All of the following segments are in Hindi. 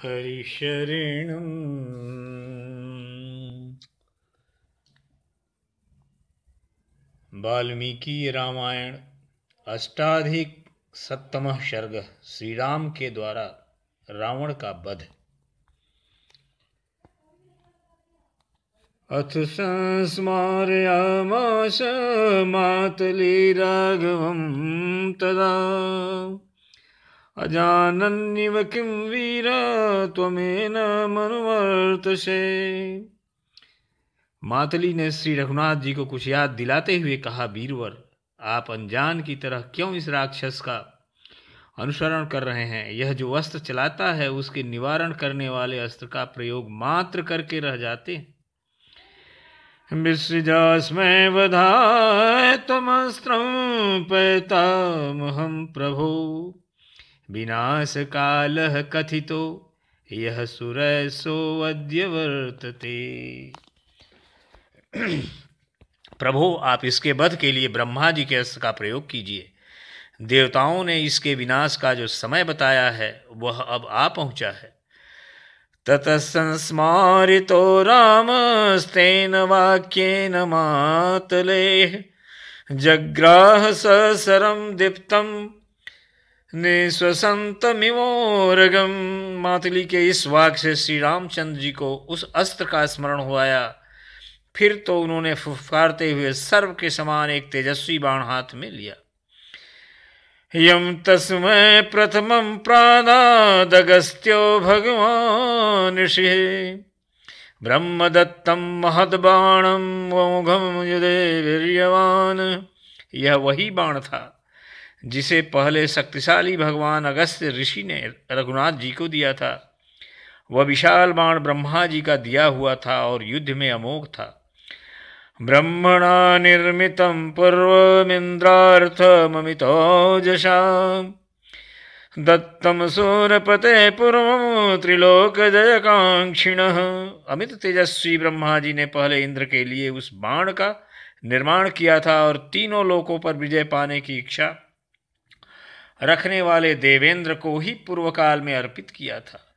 हरिशरणं वाल्मीकि रामायण अष्टाधिक सप्तमः सर्ग। श्री राम के द्वारा रावण का वध। अथ संस्मारयामास मातली राघवं तदा अजानन्निव किं वीर त्वमेन मनुवर्तसे। मातली ने श्री रघुनाथ जी को कुछ याद दिलाते हुए कहा, वीरवर, आप अनजान की तरह क्यों इस राक्षस का अनुसरण कर रहे हैं? यह जो अस्त्र चलाता है उसके निवारण करने वाले अस्त्र का प्रयोग मात्र करके रह जाते हैं। विसृजास्मै वधाय तमस्त्रं पैतामहं प्रभो विनाश कालः कथितो यह सुरैसो अद्य वर्तते। प्रभो, आप इसके वध के लिए ब्रह्मा जी के अस्त्र का प्रयोग कीजिए। देवताओं ने इसके विनाश का जो समय बताया है वह अब आ पहुंचा है। ततः संस्मारितो रामस्तेन वाक्येन मातलेः जग्राह सहस्रं दीप्तं निश्वसन्तमिवोरगं। मातली के इस वाक्य से श्री रामचंद्र जी को उस अस्त्र का स्मरण हुआ। फिर तो उन्होंने फुफकारते हुए सर्व के समान एक तेजस्वी बाण हाथ में लिया। यम तस्मै प्रथमं प्रादादगस्त्यो भगवान् ऋषिः ब्रह्मदत्तं महद्बाणं वौघं युधे वीर्यवान्। यह वही बाण था जिसे पहले शक्तिशाली भगवान अगस्त्य ऋषि ने रघुनाथ जी को दिया था। वह विशाल बाण ब्रह्मा जी का दिया हुआ था और युद्ध में अमोघ था। ब्रह्मणा निर्मितं पूर्वमिन्द्रार्थममितोजसा दत्तं सूरपते पूर्वं त्रिलोकजयकांक्षिणः। अमित तेजस्वी ब्रह्मा जी ने पहले इंद्र के लिए उस बाण का निर्माण किया था और तीनों लोकों पर विजय पाने की इच्छा रखने वाले देवेंद्र को ही पूर्व काल में अर्पित किया था।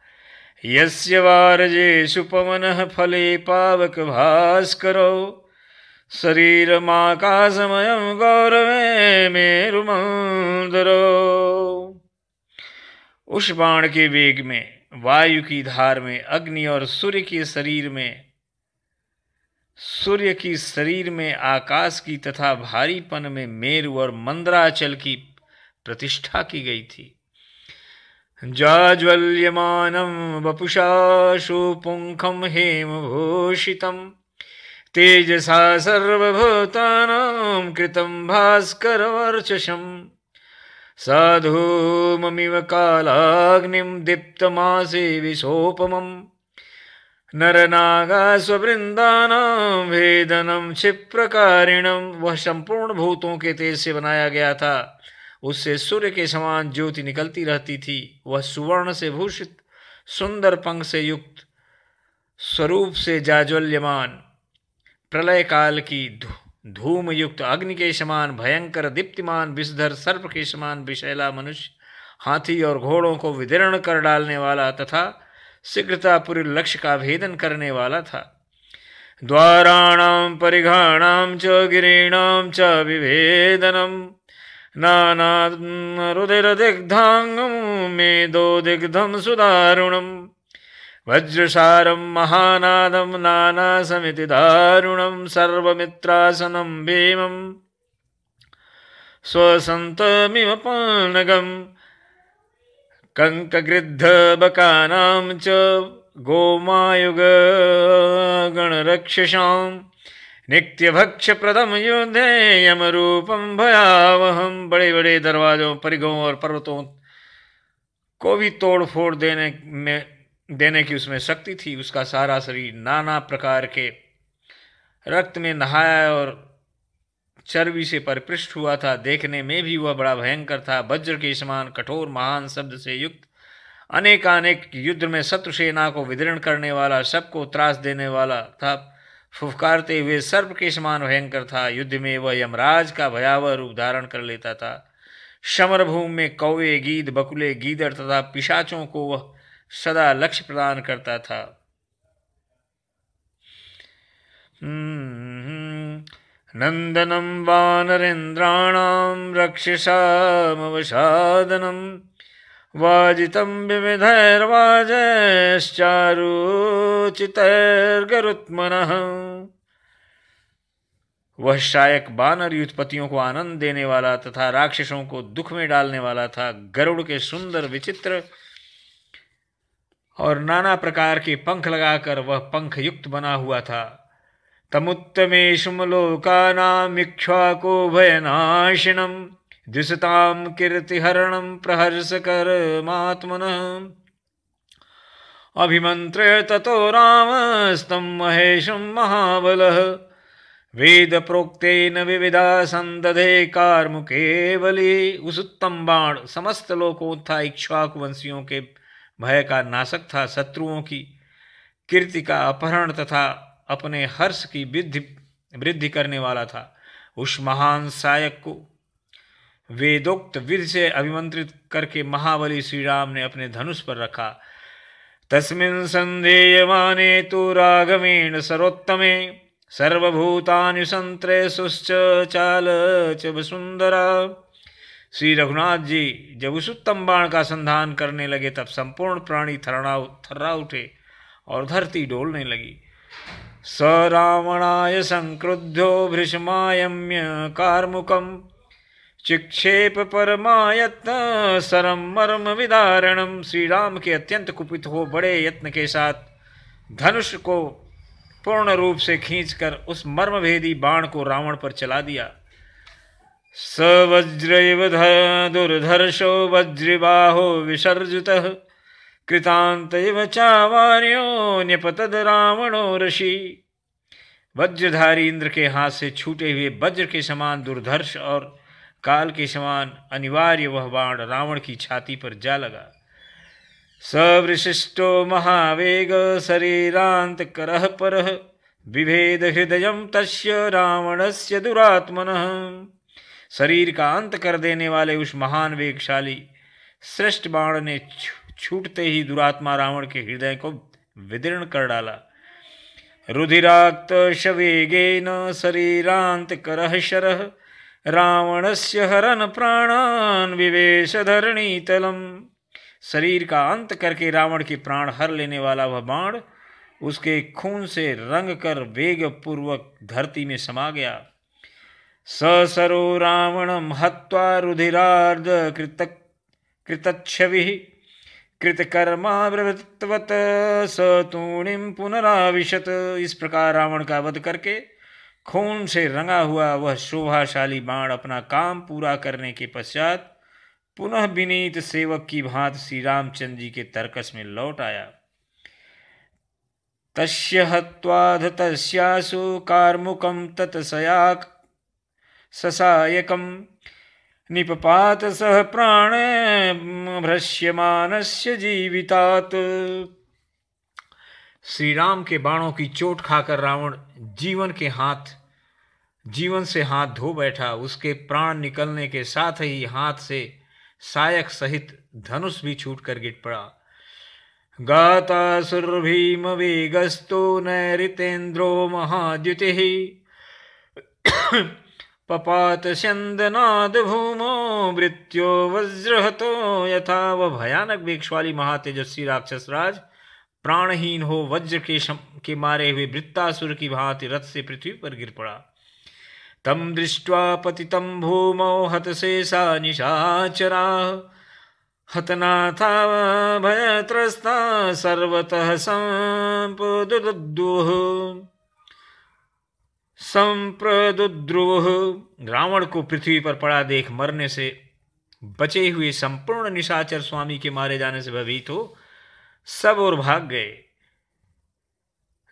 यस्य वारजेषु पवनः फले पावक भास्करो शरीरमाकाशमयं गौरवे मेरुमंदरो। उस बाण के वेग में, वायु की धार में, अग्नि और सूर्य की शरीर में, आकाश की तथा भारीपन में मेरु और मंदराचल की प्रतिष्ठा की गई थी। जाज्वल्यमानं वपुषा सुपुंखं हेमभूषितं तेजसा सर्वभूतानां कृतं भास्करवर्चसं साधूममिव कालाग्निं दीप्तमासे विशोपमं नरनागास्ववृन्दानां भेदनं क्षिप्रकारिणं। वह संपूर्ण भूतों के तेज से बनाया गया था। उससे सूर्य के समान ज्योति निकलती रहती थी। वह सुवर्ण से भूषित, सुंदर पंख से युक्त, स्वरूप से जाज्वल्यमान, प्रलय काल की धूम युक्त, अग्नि के समान भयंकर, दीप्तिमान, विषधर सर्प के समान विषैला मनुष्य, हाथी और घोड़ों को विदीर्ण कर डालने वाला तथा शीघ्रतापूर्व लक्ष्य का भेदन करने वाला था। द्वाराणां परिघाणां च गिरीणां च विभेदनम् नानारुधिरदिग्धांगं मेदोदिग्धं सुदारुणं वज्रसारं महानादं नानासमिति दारुणं सर्वमित्रासनं भीमं स्वसन्तमिव पानगं कङ्कगृद्धबकानां च गोमायुगगणरक्षसां नित्यभक्ष्यप्रदम युद्धे यमरूपम भयावहम। बड़े बड़े दरवाजों, परिघों और पर्वतों को भी तोड़ फोड़ देने की उसमें शक्ति थी। उसका सारा शरीर नाना प्रकार के रक्त में नहाया और चर्बी से परिपृष्ट हुआ था। देखने में भी वह बड़ा भयंकर था। वज्र के समान कठोर महान शब्द से युक्त, अनेकानेक युद्ध में शत्रु सेना को विदीर्ण करने वाला, सबको त्रास देने वाला था। फुफकारते हुए सर्प के समान भयंकर था। युद्ध में वह यमराज का भयावह रूप धारण कर लेता था। समर भूमि में कौवे, गीद, बकुले, गीदड़ तथा पिशाचों को वह सदा लक्ष्य प्रदान करता था। नंदनम वानरेन्द्राणाम रक्षसामवसादनम वाजितं विविधैर्वाजैश्चारुचितैर्गरुत्मनः। वह शायक वानर युद्धपतियों को आनंद देने वाला तथा राक्षसों को दुख में डालने वाला था। गरुड़ के सुंदर विचित्र और नाना प्रकार के पंख लगाकर वह पंख युक्त बना हुआ था। तमुत्तमेषुम लोकानां इक्ष्वाको भयनाशिनम् दिशतां कीर्तिहरणं प्रहर्षकरमात्मनः। अभिमन्त्र्य ततो रामस्तं महेशं महाबलः वेद प्रोक्तेन विविधा संदधे कार्मुके बलि। उस उत्तम बाण समस्त लोकोत्था इक्ष्वाकु वंशियों के भय का नाशक था, शत्रुओं की कीर्ति का अपहरण तथा अपने हर्ष की वृद्धि करने वाला था। उस महान सायक को वेदोक्त विधि से अभिमंत्रित करके महाबली श्री राम ने अपने धनुष पर रखा। तस्मिन् संदेयमाने तु राघवेण सरोत्तमे सर्वभूतानि संत्रेसुश्च चाल च वसुंधरा। श्री रघुनाथ जी जब उस उत्तम बाण का संधान करने लगे तब संपूर्ण प्राणी थर्रा उठे और धरती डोलने लगी। स रावणाय संक्रुद्धो भृशमायम्य कार्मुकम चिक्षेप परमायत्न सरम मर्म विदारणम। श्री राम के अत्यंत कुपित हो बड़े यत्न के साथ धनुष को पूर्ण रूप से खींचकर उस मर्मभेदी बाण को रावण पर चला दिया। स वज्रैव दुर्धर्षो वज्रबाहो विसर्जितः कृतांतैव चावार्यो न्यपतद रावणो ऋषि। वज्रधारी इंद्र के हाथ से छूटे हुए वज्र के समान दुर्धर्ष और काल के समान अनिवार्य वह बाण रावण की छाती पर जा लगा। सवृशिष्टो महावेग शरीरांत करः परः विभेद हृदयं तस्य रावणस्य दुरात्मनः। शरीर का अंत कर देने वाले उस महान वेगशाली श्रेष्ठ बाण ने छूटते ही दुरात्मा रावण के हृदय को विदीर्ण कर डाला। रुधिराक्त शवेगेन शरीरांत करः शरः रावणस्य हरन प्राणान विवेश धरणीतलम। शरीर का अंत करके रावण के प्राण हर लेने वाला वह बाण उसके खून से रंग कर वेग पूर्वक धरती में समा गया। ससरो रावणम हत्वा रुधिरार्ध कृतच्छविः कृतकर्मावृतवत सतूणिम पुनराविशत। इस प्रकार रावण का वध करके खून से रंगा हुआ वह शोभाशाली बाण अपना काम पूरा करने के पश्चात पुनः विनीत सेवक की भांति श्री रामचंद्र जी के तर्कस में लौट आया। तस्य हत्वाध तस्यासु कार्मुकं तत्सयाक ससायकम निपपात सह प्राण भ्रश्यमानस्य जीवितात। श्री राम के बाणों की चोट खाकर रावण जीवन से हाथ धो बैठा। उसके प्राण निकलने के साथ ही हाथ से सायक सहित धनुष भी छूटकर गिर पड़ा। गातासुरभीम वेगस्तो नैरितेन्द्रो महाद्युतिः पपात स्यन्दनाद भूमो मृत्यो वज्रहतो यथा। वह भयानक वेगशाली महातेजस्वी राक्षस राज प्राणहीन हो वज्र के मारे हुए वृत्तासुर की भांति रथ से पृथ्वी पर गिर पड़ा। तम दृष्ट्वा पतितं भूमौ हतशेषा निशाचरा हतनाथा भयत्रस्ता सर्वतः संप्रदुद्रुवुः। रावण को पृथ्वी पर पड़ा देख मरने से बचे हुए संपूर्ण निशाचर स्वामी के मारे जाने से भयभीत हो सब और भाग गए।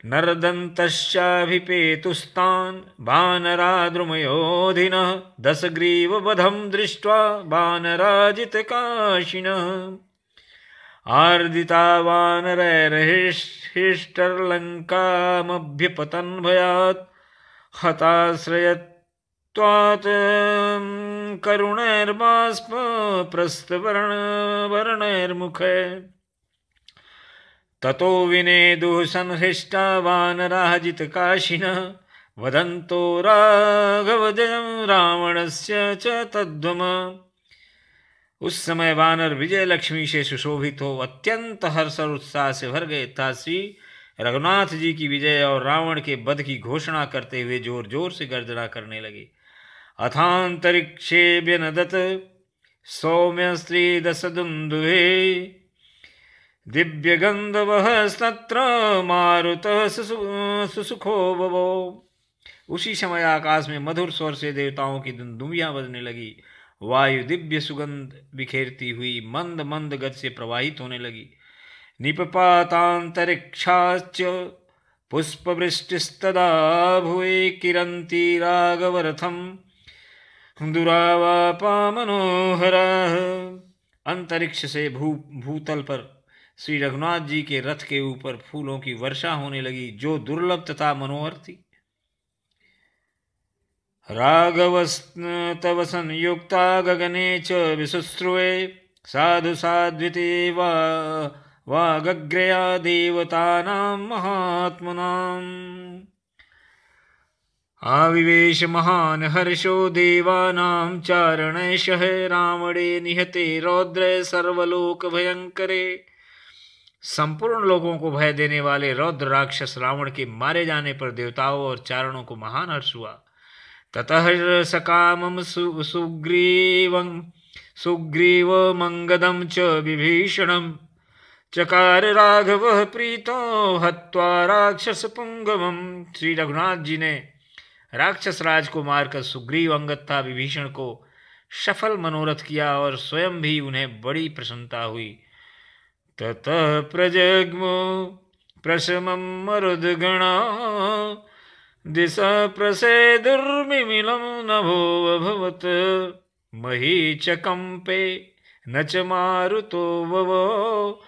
नरदन्तश्चाभिपेतुस्तान् वानराद्रुमयोधिनः दशग्रीववधं दृष्ट्वा वानराजितकाशिनः। आर्दिता वानरैर्हिष्टर्लङ्कामभ्यपतन् भयात् हताश्रयत्वात् करुणैर्बाष्प प्रस्थवर्णैर्मुखे। ततो विनेदुः संहृष्टा वानराः जितकाशिनः वदन्तो राघवजयं रावणस्य च तद्वम। उस समय वानर विजय लक्ष्मी से सुशोभित हो अत्यंत हर्ष और उत्साह से भर गए तथा श्री रघुनाथ जी की विजय और रावण के वध की घोषणा करते हुए जोर जोर से गर्जना करने लगे। अथांतरिक्षे व्यनदत सौम्य स्त्री दशदुन्दुभे दिव्य गंधवः तत्र मारुतः सुसुखो बभो। उसी समय आकाश में मधुर स्वर से देवताओं की दुंदुभियां बजने लगी। वायु दिव्य सुगंध बिखेरती हुई मंद मंद गति से प्रवाहित होने लगी। निपपातांतरिक्षाच पुष्पवृष्टिस्तदा भुवे किरंती राघवरथम दुरावापा मनोहरा। अंतरिक्ष से भूतल पर श्री रघुनाथ जी के रथ के ऊपर फूलों की वर्षा होने लगी जो दुर्लभ तथा मनोहर थी। राघवस्तव संयुक्ता गगने च विशुश्रुवे साधु साध्विते वागग्रया देवतानां महात्मनाम्। आविवेश महान हर्षो देवानां चारणैषः रावणे निहते रौद्रे सर्वलोक भयंकरे। संपूर्ण लोगों को भय देने वाले रौद्र राक्षस रावण के मारे जाने पर देवताओं और चारणों को महान हर्ष हुआ। ततः सकामं सुग्रीवमंगदं च विभीषणं चकार राघवः प्रीतो हत्वा राक्षस पुंगवम। श्री रघुनाथ जी ने राक्षस राज को मारकर सुग्रीव, अंगद तथा विभीषण को सफल मनोरथ किया और स्वयं भी उन्हें बड़ी प्रसन्नता हुई। ततः प्रजग्मो प्रशमं मरुद्गणा दिशा प्रसेदुर्मिमिलं नभो अभवत् महीचकंपे न च मारुतो ववो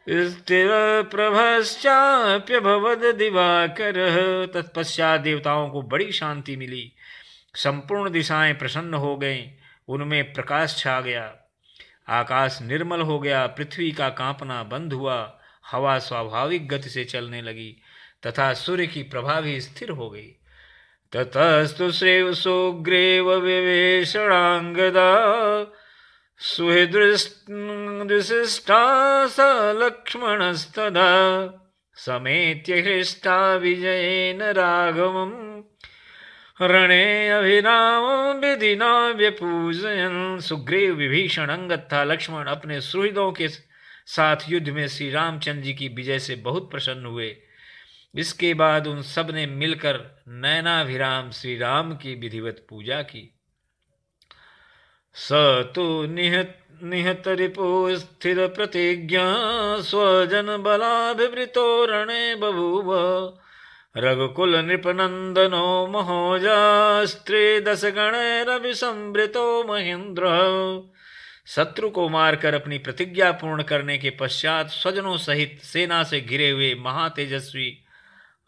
स्थिरप्रभश्चाप्यभवद दिवाकरः। तत्पश्चात देवताओं को बड़ी शांति मिली, संपूर्ण दिशाएं प्रसन्न हो गईं, उनमें प्रकाश छा गया, आकाश निर्मल हो गया, पृथ्वी का कांपना बंद हुआ, हवा स्वाभाविक गति से चलने लगी तथा सूर्य की प्रभा भी स्थिर हो गई। ततस्तु श्रेव सुग्रीव विभीषणांगदा सुहृदृशिष्टा स लक्ष्मणस्तदा समेत्य हृष्टा विजयेन राघवम् रणे अभिरामं विधिना व्यपूजयन्। सुग्रीव, विभीषण, अंगद तथा लक्ष्मण अपने सुहृदों के साथ युद्ध में श्री रामचंद्र जी की विजय से बहुत प्रसन्न हुए। इसके बाद उन सब ने मिलकर नयनाभिराम श्री राम की विधिवत पूजा की। स तो निहत रिपो स्थिर प्रतिज्ञा स्वजन बलाभिवृतो रणे बभूव रघुकुल नृपनंदनो महोजास्त्रे दस गणैरभिसंवृतो महेंद्र। शत्रु को मारकर अपनी प्रतिज्ञा पूर्ण करने के पश्चात स्वजनों सहित सेना से घिरे हुए महातेजस्वी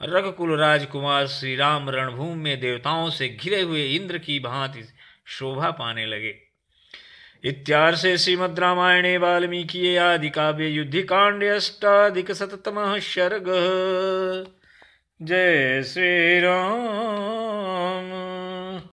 रघुकुल राजकुमार श्री राम रणभूमि में देवताओं से घिरे हुए इंद्र की भांति शोभा पाने लगे। इत्यार्षे श्रीमद् रामायणे वाल्मीकि आदि काव्ये युद्धिकांडे अष्टाधिकशततमः सर्गः। जय श्री राम।